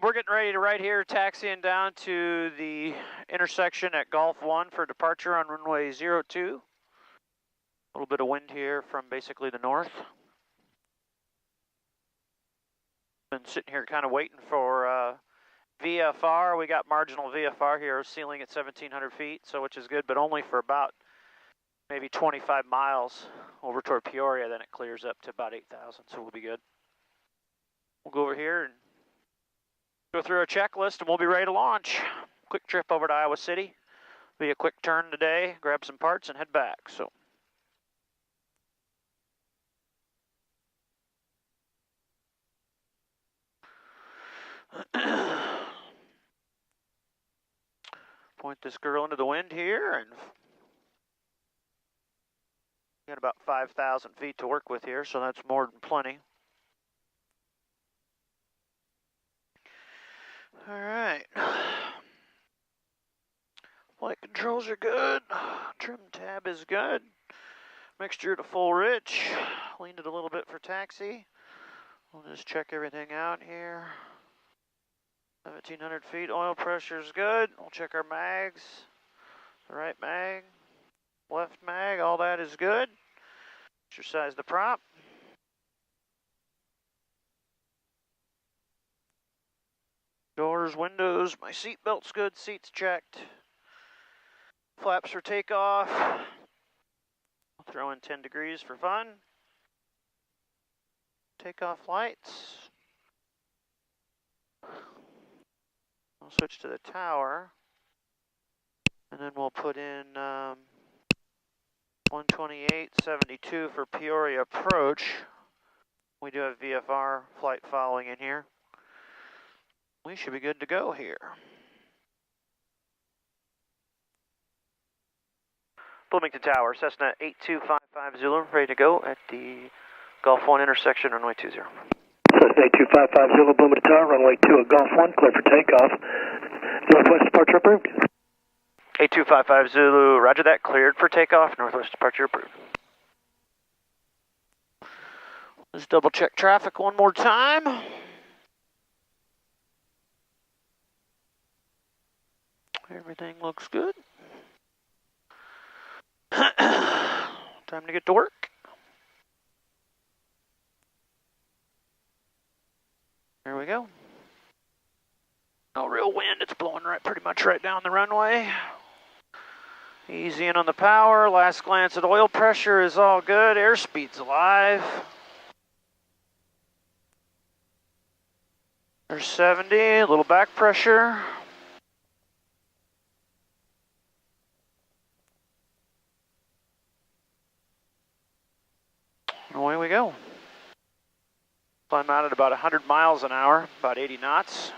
We're getting ready to right here, taxiing down to the intersection at Gulf 1 for departure on runway 02. A little bit of wind here from basically the north. Been sitting here kind of waiting for VFR. We got marginal VFR here, ceiling at 1,700 feet, so which is good, but only for about maybe 25 miles over toward Peoria, then it clears up to about 8,000, so we'll be good. We'll go over here and go through our checklist and we'll be ready to launch. Quick trip over to Iowa City. Be a quick turn today, grab some parts and head back. So point this girl into the wind here and got about 5,000 feet to work with here, so that's more than plenty. All right. Flight controls are good. Trim tab is good. Mixture to full rich. Leaned it a little bit for taxi. We'll just check everything out here. 1,700 feet. Oil pressure is good. We'll check our mags. The right mag, left mag, all that is good. Exercise the prop. Doors, windows, my seat belt's good, seats checked. Flaps for takeoff. I'll throw in 10 degrees for fun. Takeoff lights. I'll switch to the tower. And then we'll put in 128.72 for Peoria approach. We do have VFR flight following in here. We should be good to go here. Bloomington Tower, Cessna 8255 Zulu, ready to go at the Gulf 1 intersection, runway 20. Cessna 8255 Zulu, Bloomington Tower, runway 2 at Gulf 1, clear for takeoff. Northwest departure approved. 8255 Zulu, roger that, cleared for takeoff, northwest departure approved. Let's double check traffic one more time. Everything looks good. Time to get to work. There we go. No real wind, it's blowing pretty much right down the runway. Easy in on the power. Last glance at oil pressure is all good. Airspeed's alive. There's 70, a little back pressure. Away we go. Climb out at about 100 miles an hour, about 80 knots.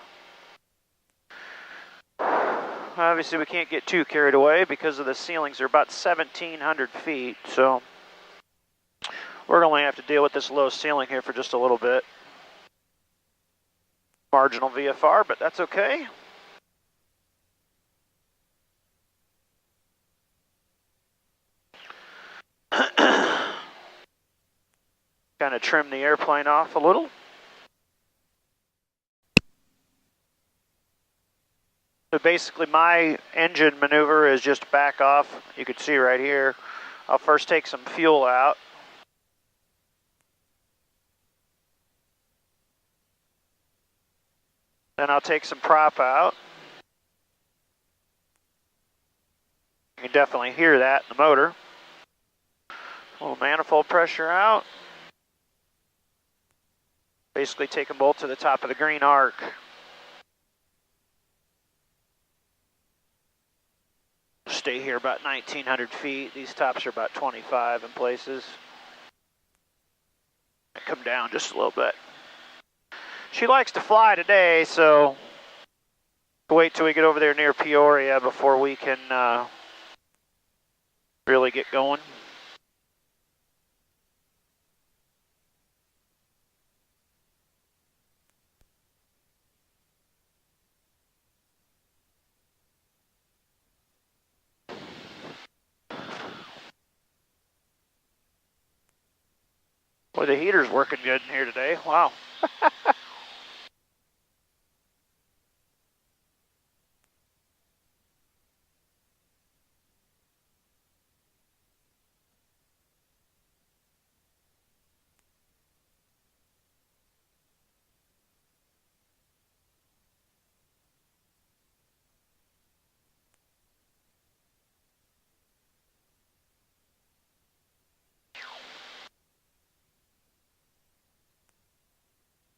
Obviously we can't get too carried away because of the ceilings are about 1,700 feet, so we're going to have to deal with this low ceiling here for just a little bit. Marginal VFR, but that's okay. Kind of trim the airplane off a little. So basically my engine maneuver is just back off. You can see right here. I'll first take some fuel out. Then I'll take some prop out. You can definitely hear that in the motor. A little manifold pressure out. Basically take them both to the top of the green arc. Stay here about 1,900 feet. These tops are about 25 in places. Come down just a little bit. She likes to fly today, so wait till we get over there near Peoria before we can really get going. Boy, the heater's working good in here today. Wow.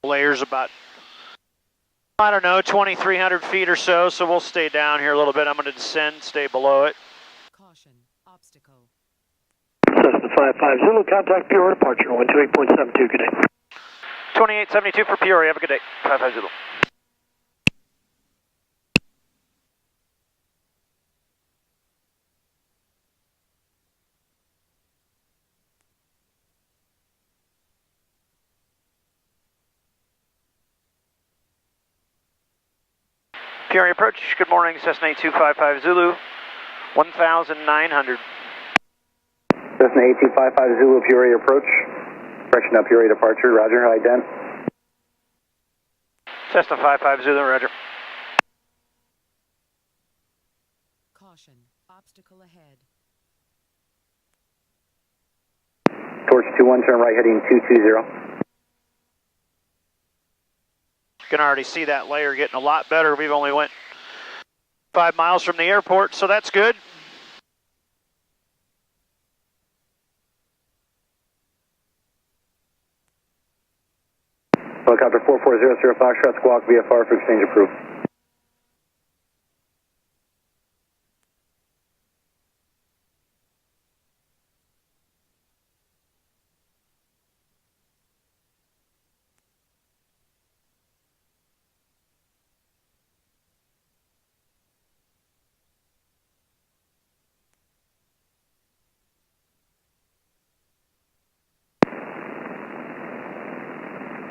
layers about, I don't know, 2,300 feet or so, so we'll stay down here a little bit. I'm going to descend, stay below it. Caution, obstacle. Cessna 55 Zulu, contact Peoria departure, 128.72, good day. 2872 for Peoria, have a good day. 55 Zulu. Peoria approach, good morning, Cessna 8255 Zulu, 1,900. Cessna 8255 Zulu, Peoria approach. Correction up, Peoria departure, roger, ident. Cessna 55 Zulu, roger. Caution, obstacle ahead. Torch 21, turn right heading 220. You can already see that layer getting a lot better. We've only went 5 miles from the airport, so that's good. Helicopter 4400 Foxtrot Squawk VFR for exchange approved.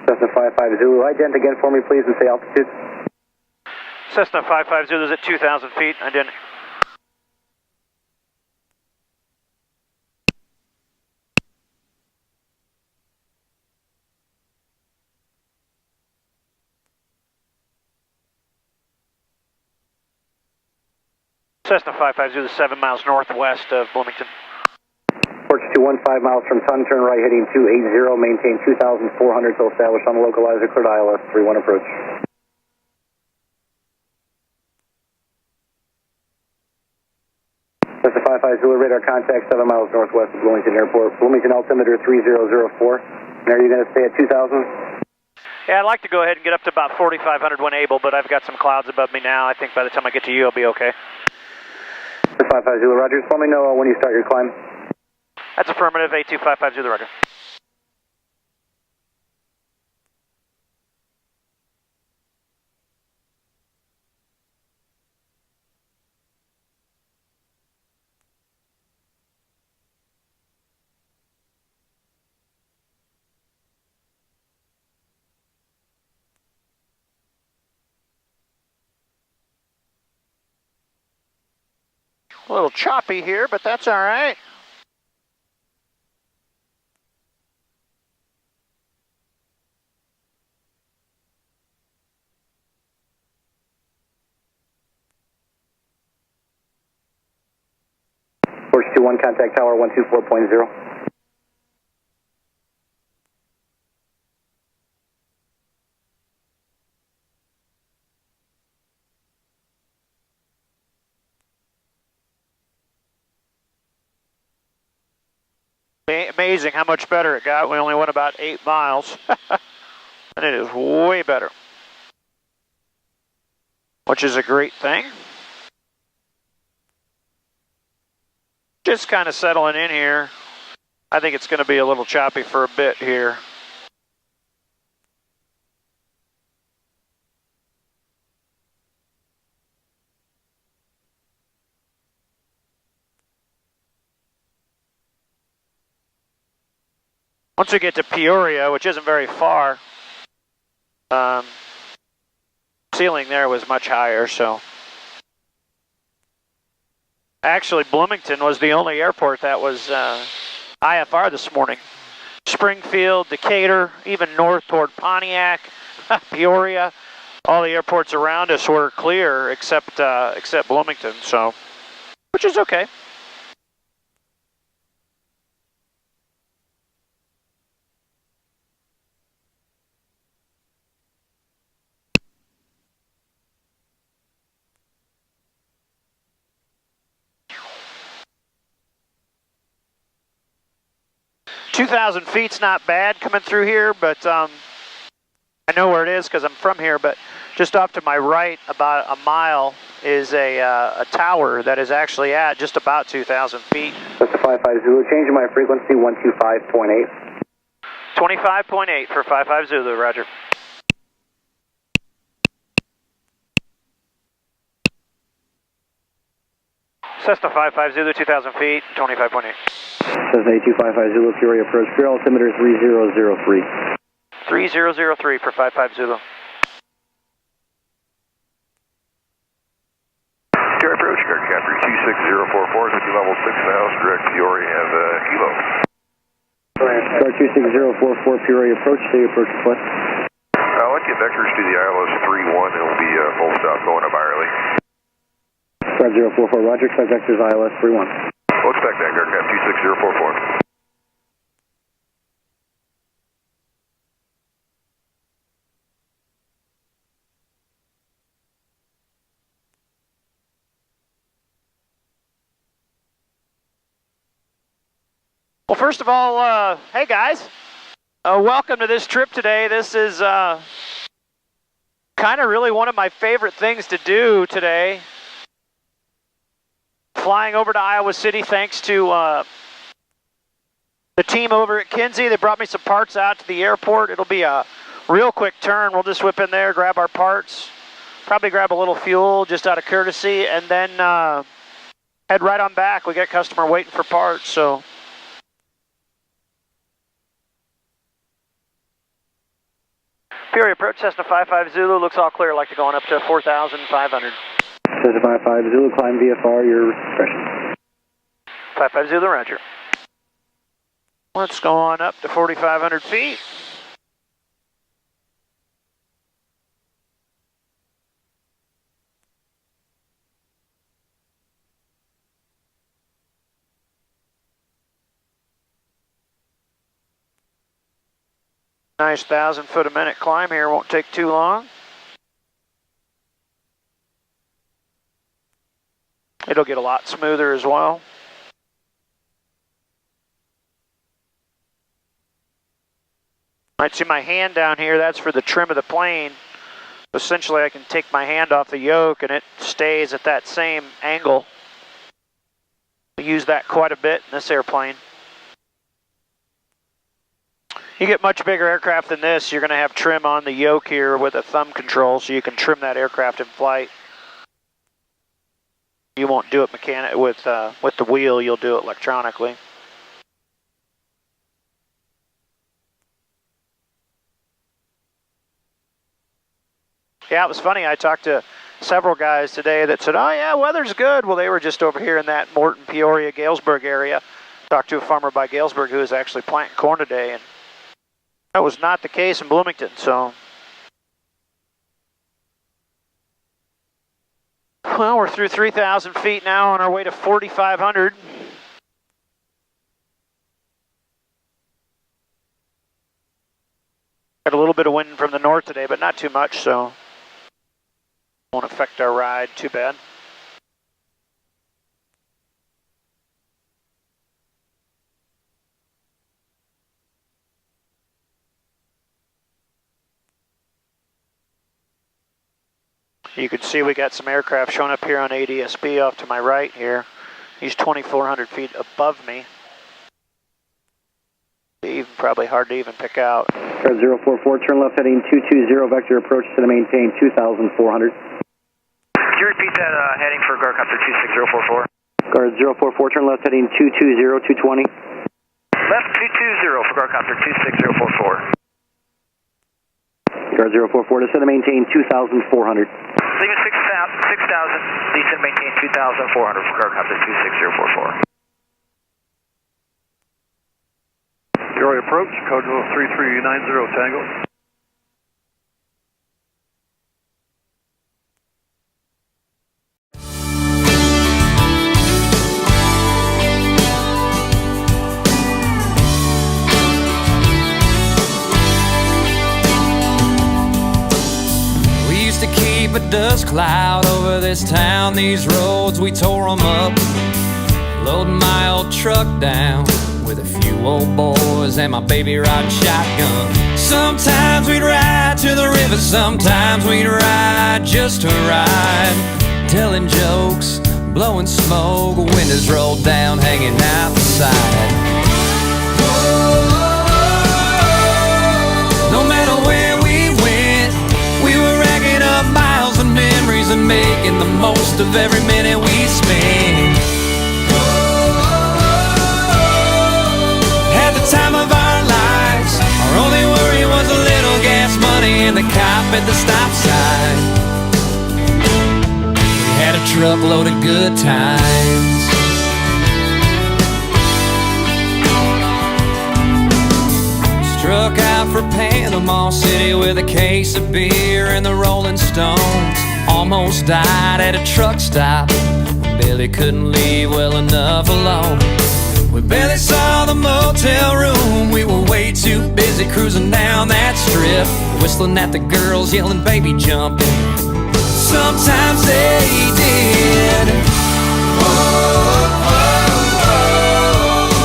Cessna 55 Zulu, ident again for me please and say altitude. Cessna 55 Zulu is at 2,000 feet, ident. Cessna 55 Zulu is 7 miles northwest of Bloomington. Torch 21, 5 miles from sun, turn right heading 280, maintain 2,400 till established on the localizer, cleared ILS 31 approach. Cessna 55 Zulu, radar contact 7 miles northwest of Bloomington Airport, Bloomington altimeter 3004. And are you going to stay at 2,000? Yeah, I'd like to go ahead and get up to about 4,500 when able, but I've got some clouds above me now. I think by the time I get to you, I'll be okay. 55 Zulu, roger. Just let me know when you start your climb. That's affirmative, 8255 Zulu, roger. A little choppy here, but that's all right. Torch 21, contact tower 124.0. Amazing how much better it got. We only went about 8 miles. And it is way better. Which is a great thing. Just kind of settling in here. I think it's going to be a little choppy for a bit here. Once we get to Peoria, which isn't very far, ceiling there was much higher, so. Actually, Bloomington was the only airport that was IFR this morning. Springfield, Decatur, even north toward Pontiac, Peoria, all the airports around us were clear except Bloomington, so, which is okay. $2,000 feet's not bad coming through here, but I know where it is because I'm from here, but just off to my right, about a mile, is a tower that is actually at just about 2,000 feet. Cessna 55 Zulu, changing my frequency 125.8. 25.8 for 55 Zulu, roger. Cessna 55 Zulu, 2,000 feet, 25.8. Cessna 255 Zulu, Fury approach, Fury altimeter 3003. 3003 for 55 Zulu. Fury approach, aircraft 26044, taking level 6 now, direct Fury and Kilo. Star 26044, Fury approach, say approach request. I'll let you vectors to the ILS 31, it'll be full stop going up Irely. Star 044, roger, expect vectors ILS 31. We'll expect that, aircraft 26044. Well, first of all, hey guys, welcome to this trip today. This is kind of really one of my favorite things to do today. Flying over to Iowa City thanks to the team over at Kinze. They brought me some parts out to the airport. It'll be a real quick turn. We'll just whip in there, grab our parts, probably grab a little fuel just out of courtesy, and then head right on back. We got a customer waiting for parts, so... Fury approach, Cessna 55 Zulu, looks all clear, like to going up to 4,500. Cessna 55 Zulu, climb VFR, your expression. 55 Zulu, roger. Let's go on up to 4,500 feet. Nice 1,000 foot a minute climb here, won't take too long. It'll get a lot smoother as well. Might see my hand down here, that's for the trim of the plane. Essentially I can take my hand off the yoke and it stays at that same angle. We use that quite a bit in this airplane. You get much bigger aircraft than this, you're going to have trim on the yoke here with a thumb control, so you can trim that aircraft in flight. You won't do it with the wheel, you'll do it electronically. Yeah, it was funny, I talked to several guys today that said, oh yeah, weather's good. Well, they were just over here in that Morton, Peoria, Galesburg area. Talked to a farmer by Galesburg who was actually planting corn today, and that was not the case in Bloomington, so. Well, we're through 3,000 feet now on our way to 4,500. Got a little bit of wind from the north today, but not too much, so won't affect our ride too bad. You can see we got some aircraft showing up here on ADSB off to my right here. He's 2,400 feet above me. Even probably hard to even pick out. Guard 044, turn left heading 220, vector approach to maintain 2,400. Could you repeat that heading for guard copter 26044? Guard 044, turn left heading 220, 220. Left 220 for guard copter 26044. Guard 044, descend to maintain 2,400. Leaving 6,000, descend maintain 2,400 for guard copter 26044. Fury approach, code 3390 Tango. A dust cloud over this town. These roads, we tore them up, loading my old truck down, with a few old boys and my baby riding shotgun. Sometimes we'd ride to the river, sometimes we'd ride just to ride, telling jokes, blowing smoke, windows rolled down, hanging out the side. No matter where we went, we were racking up miles and memories and making the most of every minute we spent. At the time of our lives, our only worry was a little gas money and the cop at the stop sign. We had a truckload of good times. Struck out for Panama City with a case of beer and the Rolling Stones. Almost died at a truck stop. Billy couldn't leave well enough alone. We barely saw the motel room. We were way too busy cruising down that strip, whistling at the girls, yelling baby jumping. Sometimes they did.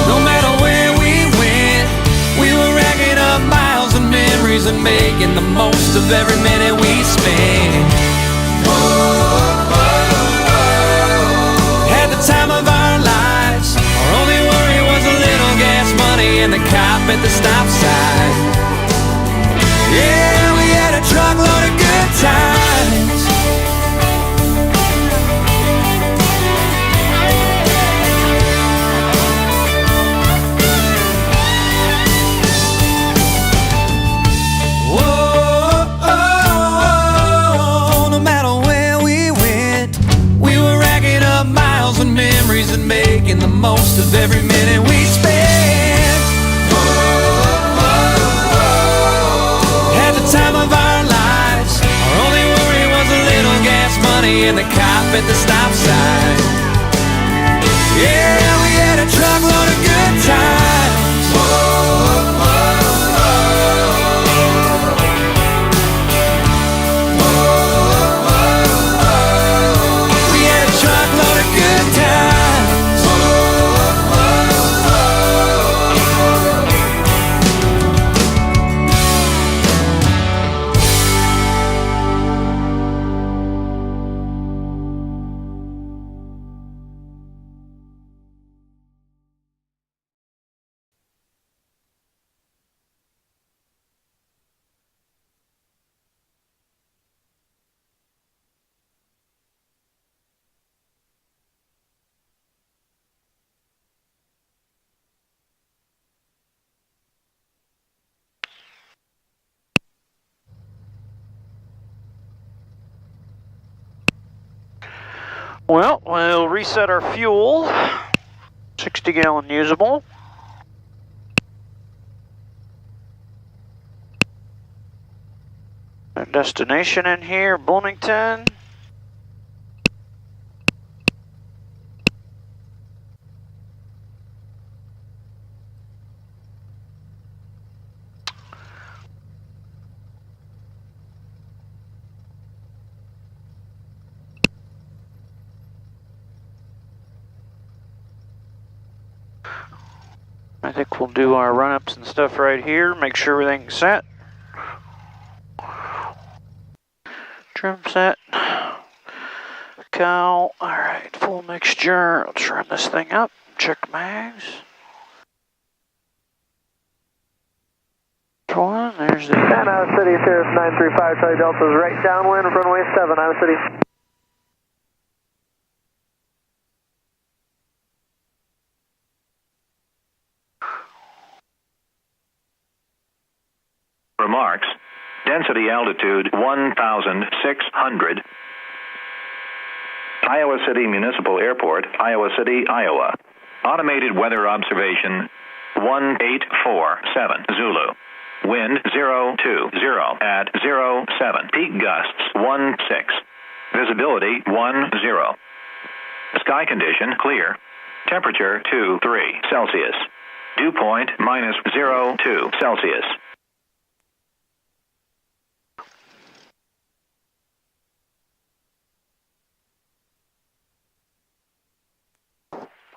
No matter where we went, we were racking up miles and memories and making the most of every minute we spent. At the time of our lives, our only worry was a little gas money and the cop at the stop sign. Yeah, we had a truckload of good times. And memories and making the most of every minute we spent. At the time of our lives, our only worry was a little gas money and the cop at the stop sign. Yeah, we had a truckload of good times. Well, we'll reset our fuel. 60-gallon usable. Our destination in here, Bloomington. I think we'll do our run-ups and stuff right here, make sure everything's set. Trim set. Cow. Alright, full mixture. Let's run this thing up. Check mags. One, there's the... And Iowa City, Cirrus 935, Charlie Delta is right downwind of runway 7, Iowa City. Remarks. Density altitude 1,600. Iowa City Municipal Airport, Iowa City, Iowa. Automated weather observation 1847 Zulu. Wind 020 at 07. Peak gusts 16. Visibility 10. Sky condition clear. Temperature 23 Celsius. Dew point -02 Celsius.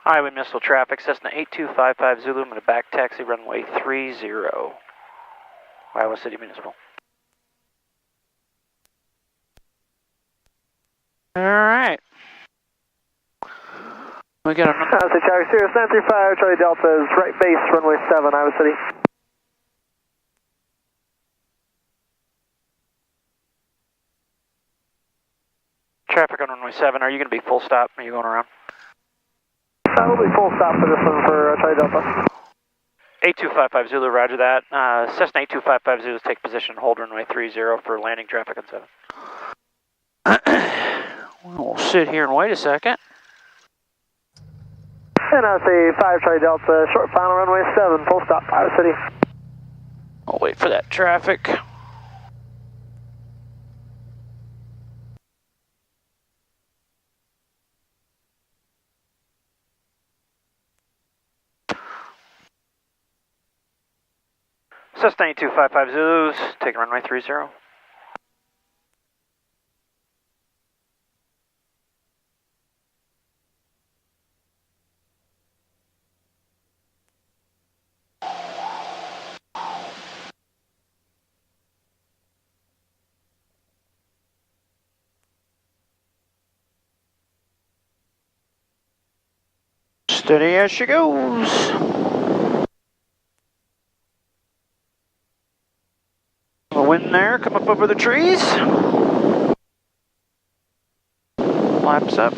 Highway missile traffic, Cessna 8255 Zulu, I'm going to back taxi runway 30, Iowa City Municipal. Alright. We got a... Charlie Sirius 935, Charlie Delta is right base, runway 7, Iowa City. Traffic on runway 7, are you going to be full stop? Are you going around? We'll be full stop for this one for Charlie Delta. 8255 Zulu, roger that. Cessna 8255 Zulu, take position, hold runway 30 for landing traffic on 7. We'll sit here and wait a second. And I'll say 5 Charlie Delta, short final runway 7, full stop, Iowa City. I'll wait for that traffic. Cessna 8255 Zulus, take runway 30. Steady as she goes. The wind there, come up over the trees. Flaps up.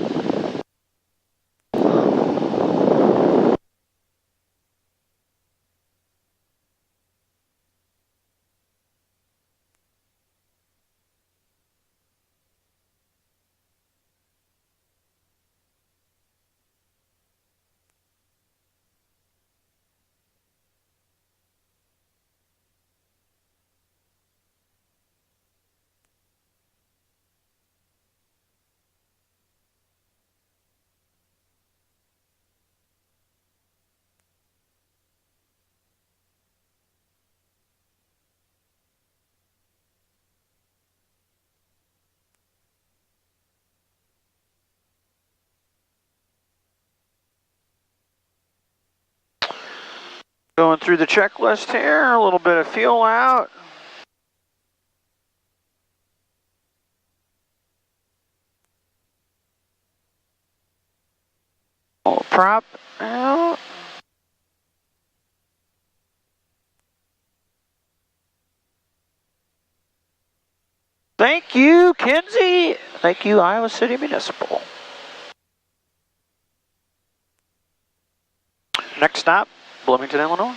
Going through the checklist here, a little bit of fuel out. Prop out. Thank you, Kinze. Thank you, Iowa City Municipal. Next stop, Bloomington, Illinois.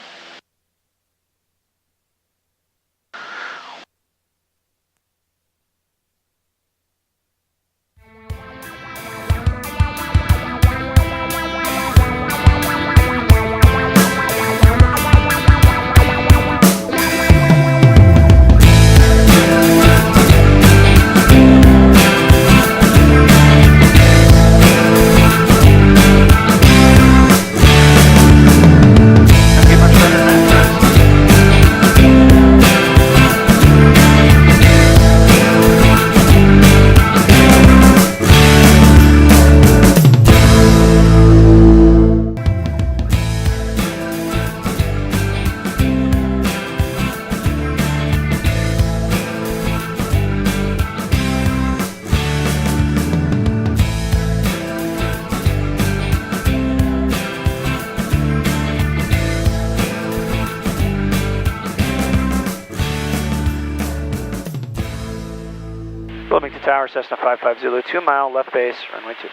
Bloomington Tower, Cessna 55 Zulu, 2 mile left base, runway 2.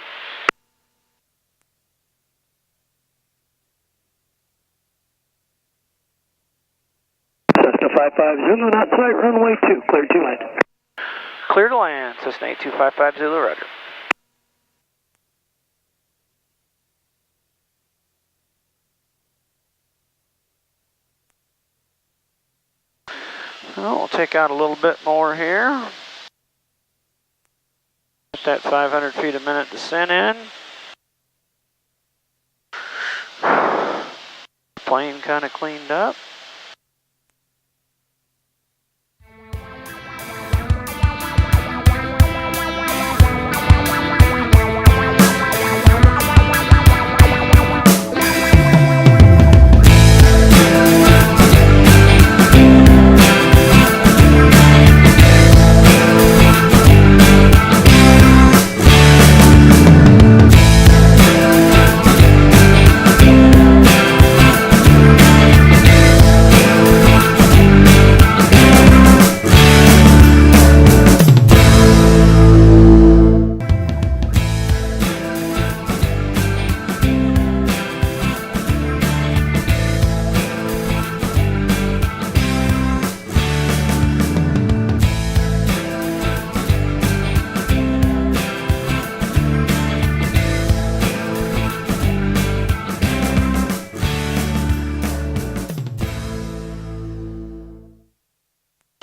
Cessna 55 Zulu, not sight, runway 2, clear to land. Clear to land, Cessna 8255 Zulu, roger. Well, we'll take out a little bit more here. Get that 500 feet a minute descent in. Plane kind of cleaned up.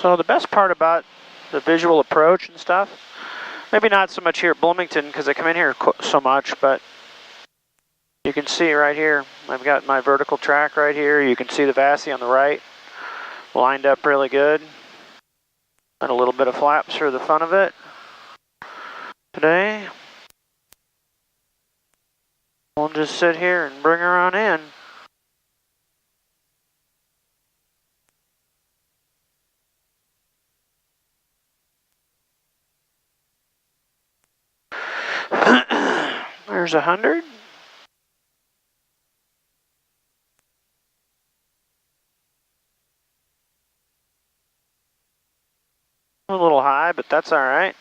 So the best part about the visual approach and stuff, maybe not so much here at Bloomington because I come in here so much, but you can see right here, I've got my vertical track right here. You can see the VASI on the right, lined up really good. And a little bit of flaps for the fun of it today. We'll just sit here and bring her on in. There's 100. A little high, but that's all right.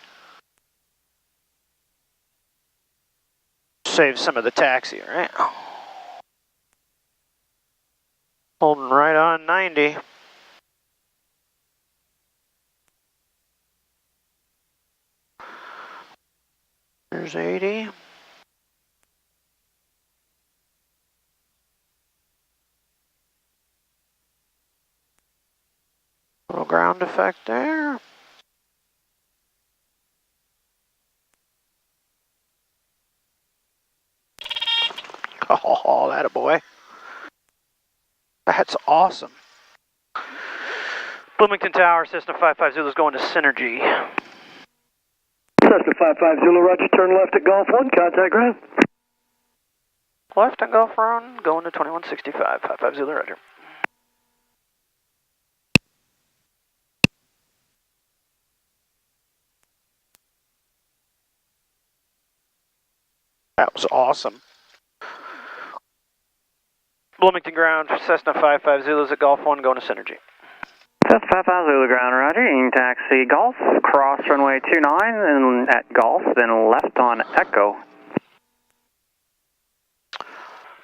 Save some of the taxi, right? Holding right on 90. There's 80. Little ground effect there. Oh, that a boy. That's awesome. Bloomington Tower, Cessna 55 Zulu is going to Synergy. Cessna 55 Zulu, roger, turn left at Golf 1, contact ground. Left on Gulf Run, going to 2165, 55 Zulu, roger. That was awesome. Bloomington ground, Cessna 55 Zulu's at Golf 1, going to Synergy. Cessna 55 Zulu ground, roger. You can taxi Golf, cross runway 29, and at Golf, then left on Echo.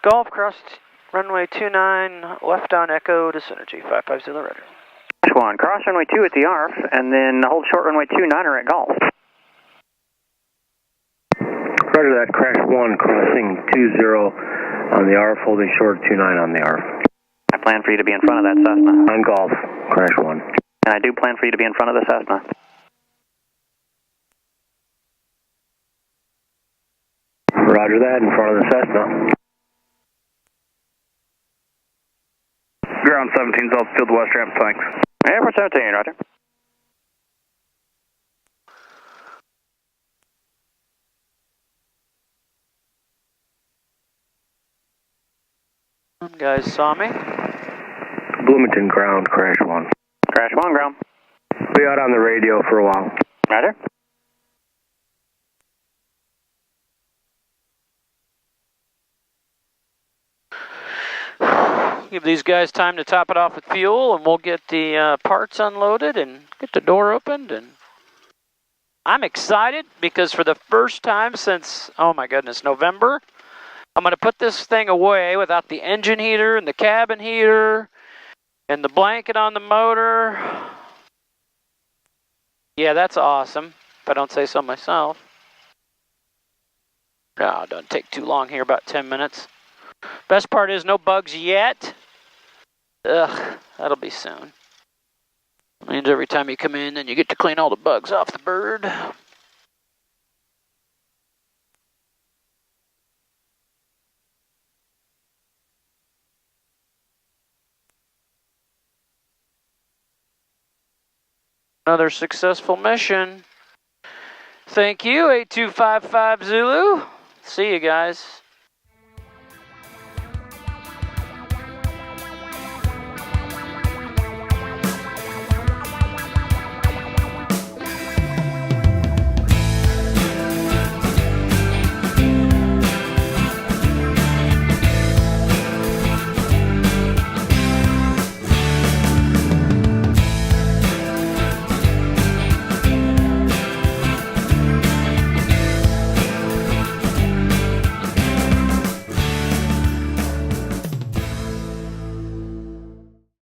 Golf, cross runway 29, left on Echo to Synergy, 55 Zulu, roger. Crash 1, cross runway 2 at the ARF, and then hold short runway 29er at Golf. Roger that, crash 1, crossing 20 on the ARF, holding short 29 on the ARF. I plan for you to be in front of that Cessna. On Golf, crash 1. And I do plan for you to be in front of the Cessna. Roger that, in front of the Cessna. Ground 17, Southfield, West Ramp, thanks. Airport 17, roger. Some guys saw me. Bloomington ground, crash 1. Crash 1, ground. Be out on the radio for a while. Roger. Give these guys time to top it off with fuel, and we'll get the parts unloaded and get the door opened. And I'm excited because for the first time since, oh my goodness, November, I'm going to put this thing away without the engine heater and the cabin heater and the blanket on the motor. Yeah, that's awesome, if I don't say so myself. No, it doesn't take too long here, about 10 minutes. Best part is no bugs yet. Ugh, that'll be soon. Means every time you come in, then you get to clean all the bugs off the bird. Another successful mission. Thank you, 8255 Zulu. See you guys.